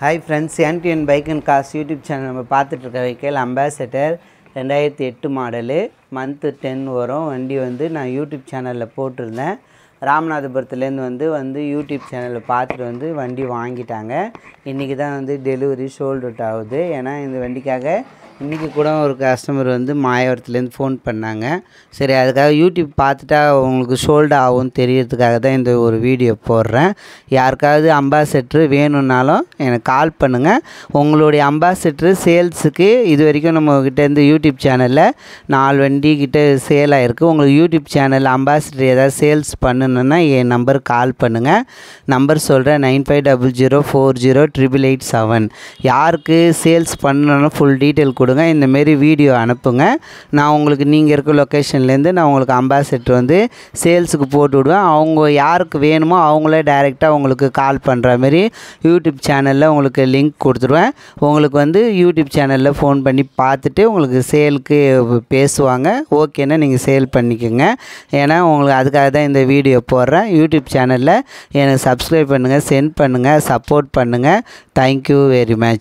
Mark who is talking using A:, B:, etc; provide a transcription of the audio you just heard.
A: Hi friends, NTN Bike and Cars YouTube channel நம்ம பார்த்துட்டு இருக்க வெஹிக்கிள் அம்பாசடர் 2008 மாடலு மந்த் 10 வரும். வண்டி வந்து நான் யூடியூப் சேனலில் போட்டிருந்தேன். ராமநாதபுரத்துலேருந்து வந்து யூடியூப் சேனலில் பார்த்துட்டு வந்து வண்டி வாங்கிட்டாங்க. இன்றைக்கி தான் வந்து டெலிவரி சோல்ட் அவுட் ஆகுது. ஏன்னா இந்த வண்டிக்காக இன்றைக்கி கூட ஒரு கஸ்டமர் வந்து மாயவரத்துலேருந்து ஃபோன் பண்ணாங்க. சரி, அதுக்காக யூடியூப் பார்த்துட்டா உங்களுக்கு சோல்டு ஆகும்னு தெரியறதுக்காக தான் இந்த ஒரு வீடியோ போடுறேன். யாருக்காவது அம்பாசடர் வேணும்னாலும் எனக்கு கால் பண்ணுங்கள். உங்களுடைய அம்பாசடர் சேல்ஸுக்கு இது வரைக்கும் நம்மக்கிட்ட இந்த யூடியூப் சேனலில் 4 வண்டி கிட்ட சேல் ஆகிருக்கு. உங்களுக்கு யூடியூப் சேனலில் அம்பாசடர் ஏதாவது சேல்ஸ் பண்ணணுன்னா என் நம்பருக்கு கால் பண்ணுங்கள். நம்பர் சொல்கிறேன், 9500408887. யாருக்கு சேல்ஸ் பண்ணணுன்னா ஃபுல் டீட்டெயில் கொடுங்க. இந்தமாரி வீடியோ அனுப்புங்க. நான் உங்களுக்கு நீங்கள் இருக்க லொக்கேஷன்லேருந்து நான் உங்களுக்கு அம்பாசடர் வந்து சேல்ஸுக்கு போட்டு விடுவேன். அவங்க யாருக்கு வேணுமோ அவங்களே டைரெக்டாக உங்களுக்கு கால் பண்ணுற மாதிரி யூடியூப் சேனலில் உங்களுக்கு லிங்க் கொடுத்துருவேன். உங்களுக்கு வந்து யூடியூப் சேனலில் ஃபோன் பண்ணி பார்த்துட்டு உங்களுக்கு சேலுக்கு பேசுவாங்க. ஓகேன்னா நீங்கள் சேல் பண்ணிக்கோங்க. ஏன்னா உங்களுக்கு அதுக்காக தான் இந்த வீடியோ போடுறேன். யூடியூப் சேனலில் எனக்கு சப்ஸ்கிரைப் பண்ணுங்கள், சென்ட் பண்ணுங்கள், சப்போர்ட் பண்ணுங்கள். Thank you very much.